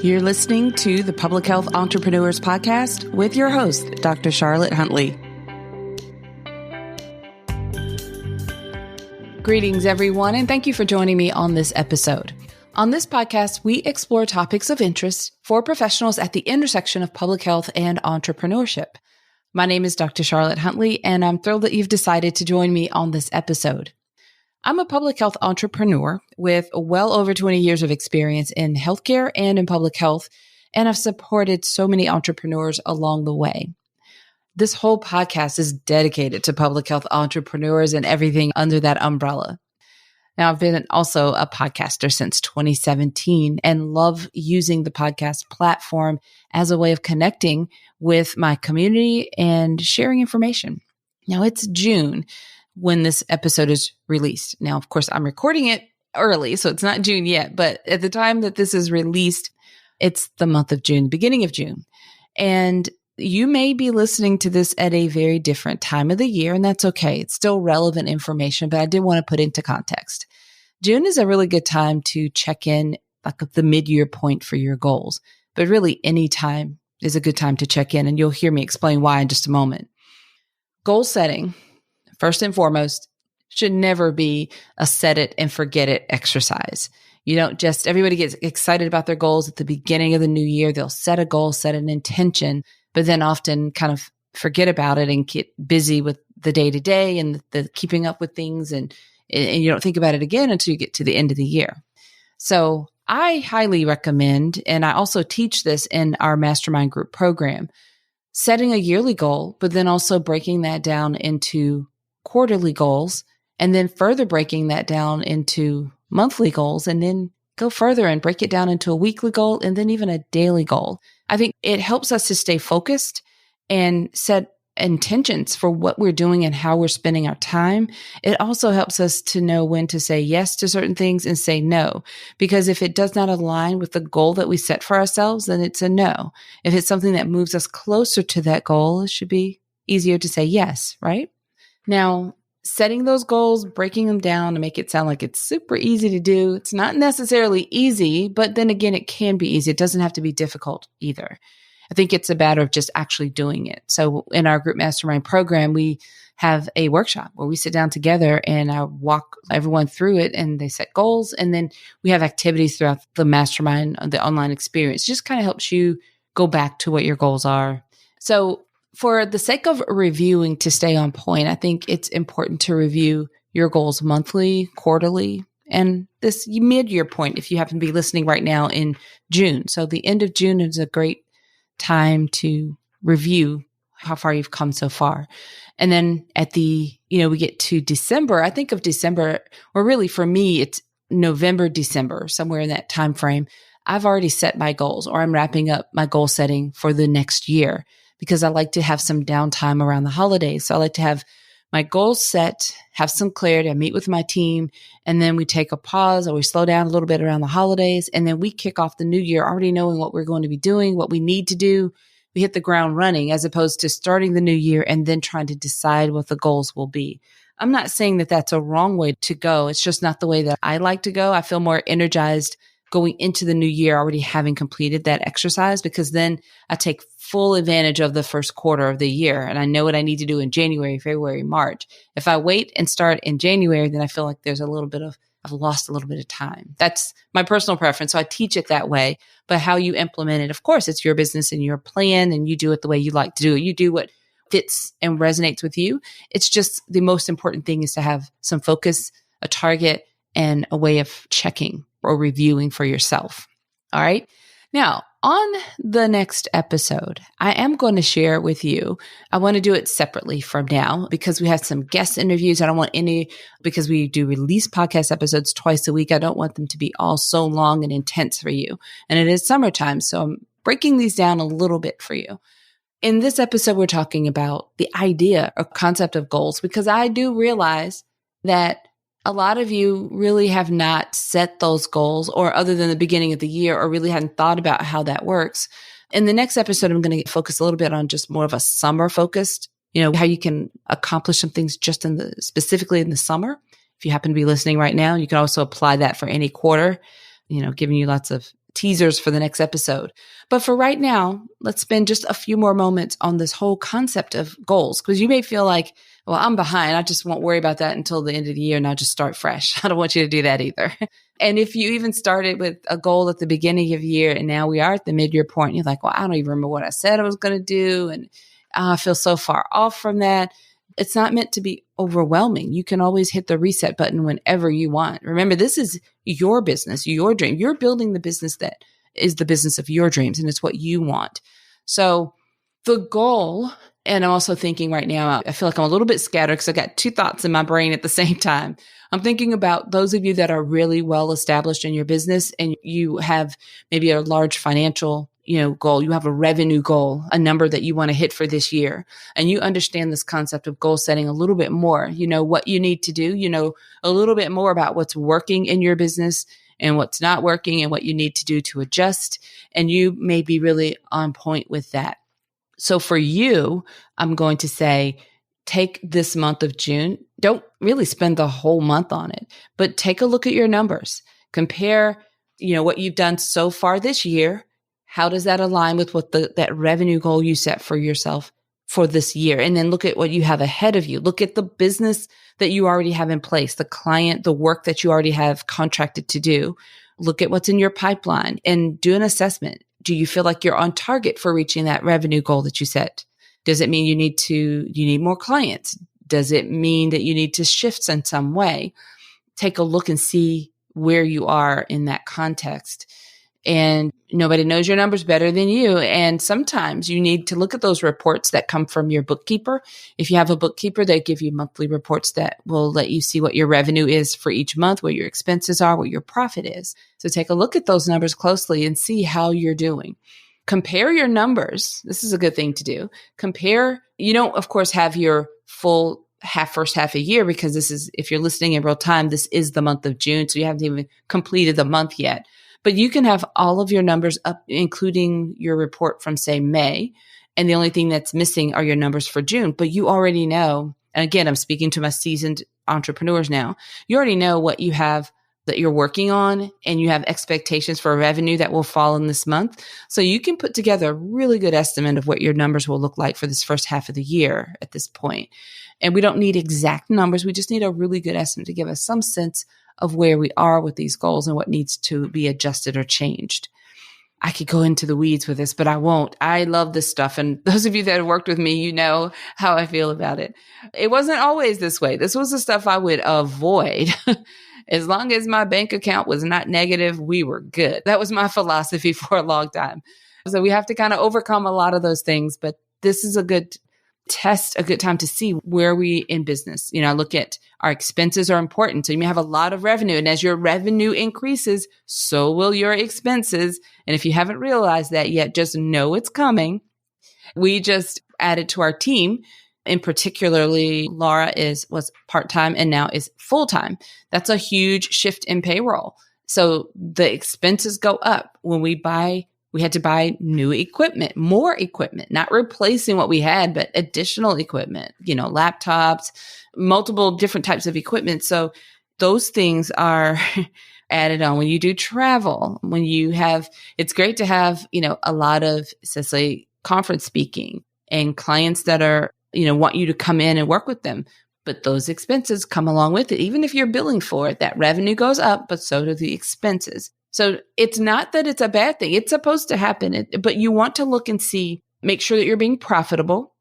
You're listening to the Public Health Entrepreneurs Podcast with your host, Dr. Charlotte Huntley. Greetings, everyone, and thank you for joining me on this episode. On this podcast, we explore topics of interest for professionals at the intersection of public health and entrepreneurship. My name is Dr. Charlotte Huntley, and I'm thrilled that you've decided to join me on this episode. I'm a public health entrepreneur with well over 20 years of experience in healthcare and in public health, and I've supported so many entrepreneurs along the way. This whole podcast is dedicated to public health entrepreneurs and everything under that umbrella. Now, I've been also a podcaster since 2017 and love using the podcast platform as a way of connecting with my community and sharing information. Now, it's June when this episode is released. Now, of course, I'm recording it early, so it's not June yet, but at the time that this is released, it's the month of June, beginning of June. And you may be listening to this at a very different time of the year, and that's okay. It's still relevant information, but I did want to put into context. June is a really good time to check in, like the mid-year point for your goals, but really any time is a good time to check in, and you'll hear me explain why in just a moment. Goal setting, first and foremost, should never be a set it and forget it exercise. You don't just, everybody gets excited about their goals at the beginning of the new year. They'll set a goal, set an intention, but then often kind of forget about it and get busy with the day-to-day and the keeping up with things. And you don't think about it again until you get to the end of the year. So I highly recommend, and I also teach this in our mastermind group program, setting a yearly goal, but then also breaking that down into quarterly goals, and then further breaking that down into monthly goals, and then go further and break it down into a weekly goal, and then even a daily goal. I think it helps us to stay focused and set intentions for what we're doing and how we're spending our time. It also helps us to know when to say yes to certain things and say no, because if it does not align with the goal that we set for ourselves, then it's a no. If it's something that moves us closer to that goal, it should be easier to say yes, right? Now, setting those goals, breaking them down to make it sound like it's super easy to do. It's not necessarily easy, but then again, it can be easy. It doesn't have to be difficult either. I think it's a matter of just actually doing it. So in our group mastermind program, we have a workshop where we sit down together and I walk everyone through it, and they set goals. And then we have activities throughout the mastermind, the online experience. It just kind of helps you go back to what your goals are. So for the sake of reviewing to stay on point, I think it's important to review your goals monthly, quarterly, and this mid-year point if you happen to be listening right now in June. So the end of June is a great time to review how far you've come so far. And then at we get to December. I think of December, or really for me, it's November, December, somewhere in that time frame. I've already set my goals, or I'm wrapping up my goal setting for the next year, because I like to have some downtime around the holidays. So I like to have my goals set, have some clarity. I meet with my team, and then we take a pause, or we slow down a little bit around the holidays. And then we kick off the new year already knowing what we're going to be doing, what we need to do. We hit the ground running, as opposed to starting the new year and then trying to decide what the goals will be. I'm not saying that that's a wrong way to go. It's just not the way that I like to go. I feel more energized going into the new year, already having completed that exercise, because then I take full advantage of the first quarter of the year. And I know what I need to do in January, February, March. If I wait and start in January, then I feel like I've lost a little bit of time. That's my personal preference. So I teach it that way. But how you implement it, of course, it's your business and your plan, and you do it the way you like to do it. You do what fits and resonates with you. It's just the most important thing is to have some focus, a target, and a way of checking or reviewing for yourself. All right. Now, on the next episode, I am going to share with you, I want to do it separately from now because we have some guest interviews. I don't want because we do release podcast episodes twice a week. I don't want them to be all so long and intense for you. And it is summertime, so I'm breaking these down a little bit for you. In this episode, we're talking about the idea or concept of goals, because I do realize that a lot of you really have not set those goals, or other than the beginning of the year, or really hadn't thought about how that works. In the next episode, I'm going to focus a little bit on just more of a summer focused, how you can accomplish some things just specifically in the summer. If you happen to be listening right now, you can also apply that for any quarter, giving you lots of teasers for the next episode. But for right now, let's spend just a few more moments on this whole concept of goals, because you may feel like, well, I'm behind. I just won't worry about that until the end of the year and I'll just start fresh. I don't want you to do that either. And if you even started with a goal at the beginning of the year and now we are at the mid-year point, and you're like, well, I don't even remember what I said I was going to do. And I feel so far off from that. It's not meant to be overwhelming. You can always hit the reset button whenever you want. Remember, this is your business, your dream. You're building the business that is the business of your dreams, and it's what you want. So the goal, and I'm also thinking right now, I feel like I'm a little bit scattered because I got two thoughts in my brain at the same time. I'm thinking about those of you that are really well established in your business and you have maybe a large financial goal. You have a revenue goal, a number that you want to hit for this year. And you understand this concept of goal setting a little bit more. You know what you need to do. You know a little bit more about what's working in your business and what's not working and what you need to do to adjust. And you may be really on point with that. So for you, I'm going to say, take this month of June. Don't really spend the whole month on it, but take a look at your numbers. Compare, what you've done so far this year. How does that align with what that revenue goal you set for yourself for this year? And then look at what you have ahead of you. Look at the business that you already have in place, the client, the work that you already have contracted to do. Look at what's in your pipeline and do an assessment. Do you feel like you're on target for reaching that revenue goal that you set? Does it mean you need more clients? Does it mean that you need to shift in some way? Take a look and see where you are in that context. And nobody knows your numbers better than you. And sometimes you need to look at those reports that come from your bookkeeper. If you have a bookkeeper, they give you monthly reports that will let you see what your revenue is for each month, what your expenses are, what your profit is. So take a look at those numbers closely and see how you're doing. Compare your numbers. This is a good thing to do. Compare. You don't, of course, have your full first half a year, because this is, if you're listening in real time, this is the month of June. So you haven't even completed the month yet. But you can have all of your numbers up, including your report from, say, May. And the only thing that's missing are your numbers for June. But you already know, and again, I'm speaking to my seasoned entrepreneurs now, you already know what you have that you're working on, and you have expectations for revenue that will fall in this month. So you can put together a really good estimate of what your numbers will look like for this first half of the year at this point. And we don't need exact numbers. We just need a really good estimate to give us some sense of where we are with these goals and what needs to be adjusted or changed. I could go into the weeds with this, but I won't. I love this stuff. And those of you that have worked with me, you know how I feel about it. It wasn't always this way. This was the stuff I would avoid. As long as my bank account was not negative, we were good. That was my philosophy for a long time. So we have to kind of overcome a lot of those things, but this is a good test, a good time to see where we in business. Look at our expenses are important. So you may have a lot of revenue, and as your revenue increases, so will your expenses. And if you haven't realized that yet, just know it's coming. We just added to our team, and particularly Laura was part-time and now is full-time. That's a huge shift in payroll. So the expenses go up when we had to buy new equipment, more equipment, not replacing what we had, but additional equipment, laptops, multiple different types of equipment. So those things are added on when you do travel, it's great to have, a lot of, say, conference speaking and clients that are, want you to come in and work with them. But those expenses come along with it. Even if you're billing for it, that revenue goes up, but so do the expenses. So it's not that it's a bad thing. It's supposed to happen, but you want to look and see, make sure that you're being profitable.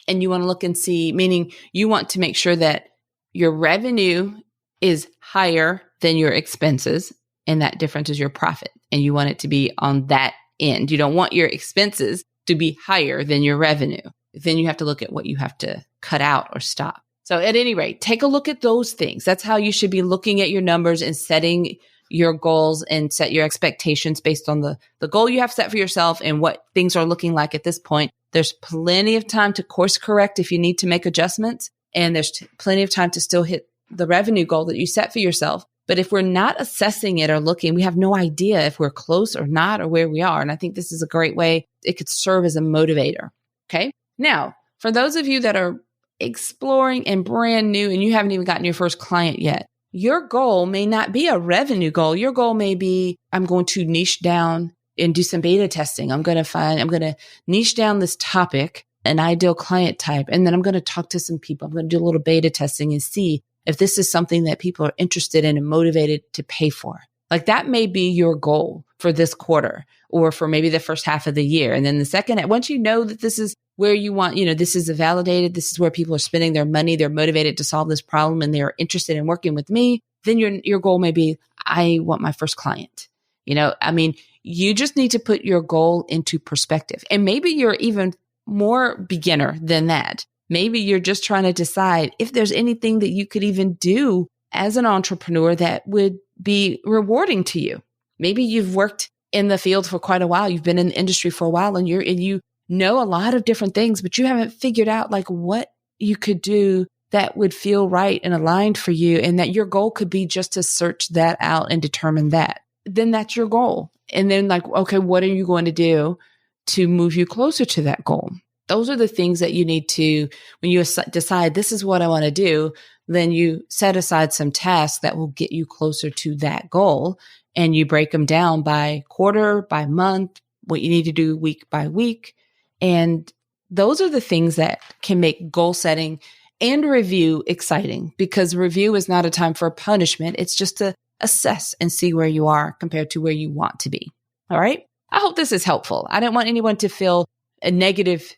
And you want to look and see, meaning you want to make sure that your revenue is higher than your expenses, and that difference is your profit. And you want it to be on that end. You don't want your expenses to be higher than your revenue. Then you have to look at what you have to cut out or stop. So at any rate, take a look at those things. That's how you should be looking at your numbers and setting your goals and set your expectations based on the goal you have set for yourself and what things are looking like at this point. There's plenty of time to course correct if you need to make adjustments. And there's plenty of time to still hit the revenue goal that you set for yourself. But if we're not assessing it or looking, we have no idea if we're close or not or where we are. And I think this is a great way it could serve as a motivator. Okay. Now, for those of you that are exploring and brand new and you haven't even gotten your first client yet, your goal may not be a revenue goal. Your goal may be, I'm going to niche down and do some beta testing. I'm going to niche down this topic, an ideal client type, and then I'm going to talk to some people. I'm going to do a little beta testing and see if this is something that people are interested in and motivated to pay for. Like that may be your goal for this quarter or for maybe the first half of the year. And then the second, once you know that this is where you want, this is validated, this is where people are spending their money, they're motivated to solve this problem and they're interested in working with me, then your goal may be, I want my first client. You just need to put your goal into perspective. And maybe you're even more beginner than that. Maybe you're just trying to decide if there's anything that you could even do as an entrepreneur that would be rewarding to you. Maybe you've worked in the field for quite a while. You've been in the industry for a while and you know a lot of different things, but you haven't figured out like what you could do that would feel right and aligned for you. And that your goal could be just to search that out and determine that. Then that's your goal. And then like, okay, what are you going to do to move you closer to that goal? Those are the things that you need to, when you decide this is what I want to do, then you set aside some tasks that will get you closer to that goal. And you break them down by quarter, by month, what you need to do week by week. And those are the things that can make goal setting and review exciting, because review is not a time for punishment. It's just to assess and see where you are compared to where you want to be. All right. I hope this is helpful. I don't want anyone to feel a negative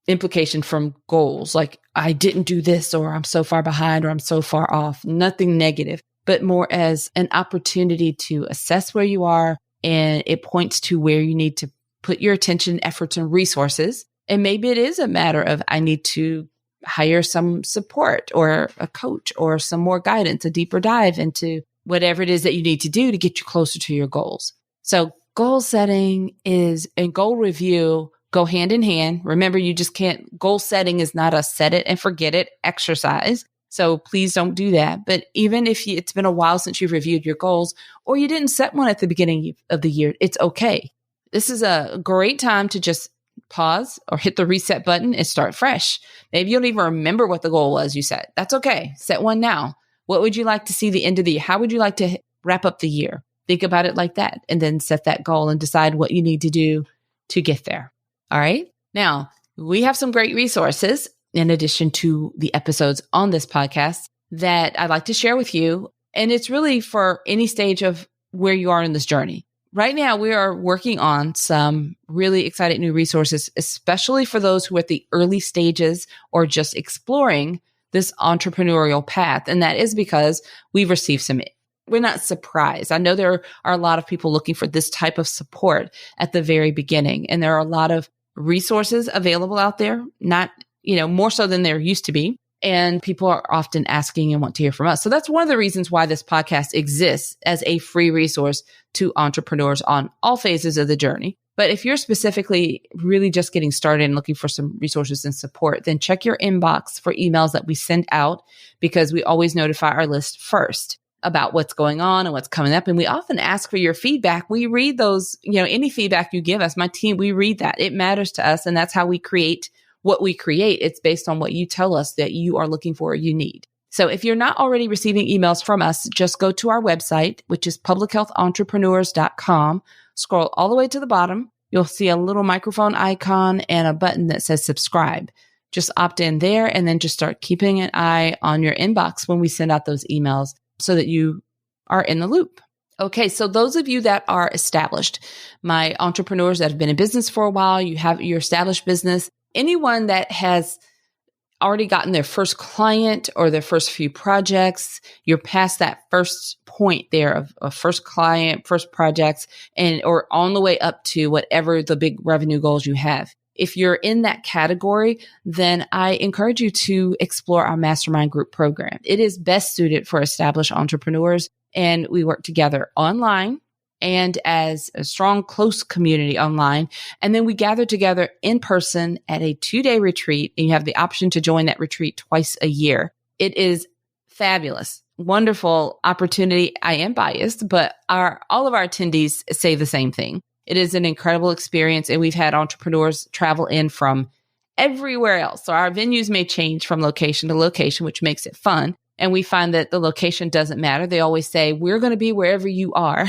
implication from goals, like I didn't do this, or I'm so far behind, or I'm so far off. Nothing negative, but more as an opportunity to assess where you are. And it points to where you need to put your attention, efforts, and resources. And maybe it is a matter of, I need to hire some support or a coach or some more guidance, a deeper dive into whatever it is that you need to do to get you closer to your goals. So goal setting and goal review go hand in hand. Remember, goal setting is not a set it and forget it exercise. So please don't do that. But even if it's been a while since you've reviewed your goals, or you didn't set one at the beginning of the year, it's okay. This is a great time to just pause or hit the reset button and start fresh. Maybe you don't even remember what the goal was you set. That's okay. Set one now. What would you like to see the end of the year? How would you like to wrap up the year? Think about it like that, and then set that goal and decide what you need to do to get there. All right. Now, we have some great resources in addition to the episodes on this podcast that I'd like to share with you. And it's really for any stage of where you are in this journey. Right now, we are working on some really exciting new resources, especially for those who are at the early stages or just exploring this entrepreneurial path. And that is because we've received we're not surprised. I know there are a lot of people looking for this type of support at the very beginning. And there are a lot of resources available out there, not, more so than there used to be. And people are often asking and want to hear from us. So that's one of the reasons why this podcast exists as a free resource to entrepreneurs on all phases of the journey. But if you're specifically really just getting started and looking for some resources and support, then check your inbox for emails that we send out, because we always notify our list first about what's going on and what's coming up. And we often ask for your feedback. We read those, any feedback you give us, my team, we read that. It matters to us. And that's how we create what we create. It's based on what you tell us that you are looking for or you need. So if you're not already receiving emails from us, just go to our website, which is publichealthentrepreneurs.com. Scroll all the way to the bottom. You'll see a little microphone icon and a button that says subscribe. Just opt in there and then just start keeping an eye on your inbox when we send out those emails so that you are in the loop. Okay, so those of you that are established, my entrepreneurs that have been in business for a while, you have your established business, anyone that has already gotten their first client or their first few projects, you're past that first point there of first client, first projects, or on the way up to whatever the big revenue goals you have. If you're in that category, then I encourage you to explore our mastermind group program. It is best suited for established entrepreneurs, and we work together online and as a strong, close community online. And then we gather together in person at a 2-day retreat, and you have the option to join that retreat twice a year. It is fabulous, wonderful opportunity. I am biased, but all of our attendees say the same thing. It is an incredible experience, and we've had entrepreneurs travel in from everywhere else. So our venues may change from location to location, which makes it fun. And we find that the location doesn't matter. They always say, we're going to be wherever you are.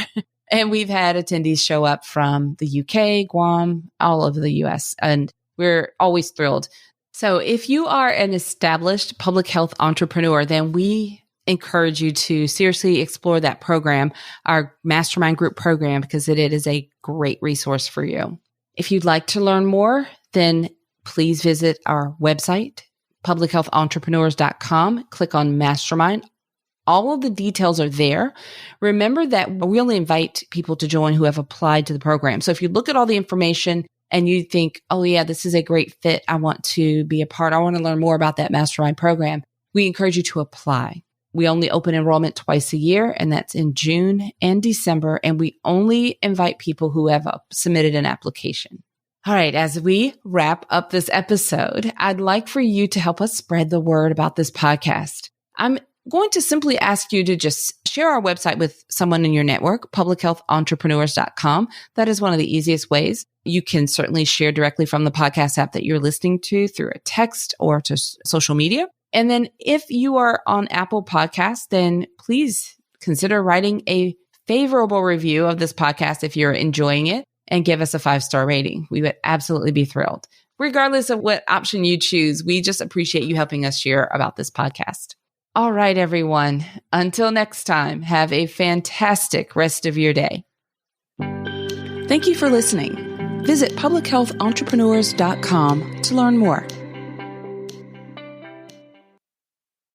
And we've had attendees show up from the UK, Guam, all over the US, and we're always thrilled. So if you are an established public health entrepreneur, then we encourage you to seriously explore that program, our mastermind group program, because it is a great resource for you. If you'd like to learn more, then please visit our website, publichealthentrepreneurs.com. Click on Mastermind. All of the details are there. Remember that we only invite people to join who have applied to the program. So if you look at all the information and you think, oh yeah, this is a great fit, I want to be a part, I want to learn more about that mastermind program, we encourage you to apply. We only open enrollment twice a year, and that's in June and December. And we only invite people who have submitted an application. All right, as we wrap up this episode, I'd like for you to help us spread the word about this podcast. I'm going to simply ask you to just share our website with someone in your network, publichealthentrepreneurs.com. That is one of the easiest ways. You can certainly share directly from the podcast app that you're listening to through a text or to social media. And then if you are on Apple Podcasts, then please consider writing a favorable review of this podcast if you're enjoying it, and give us a 5-star rating. We would absolutely be thrilled. Regardless of what option you choose, we just appreciate you helping us share about this podcast. All right, everyone. Until next time, have a fantastic rest of your day. Thank you for listening. Visit publichealthentrepreneurs.com to learn more.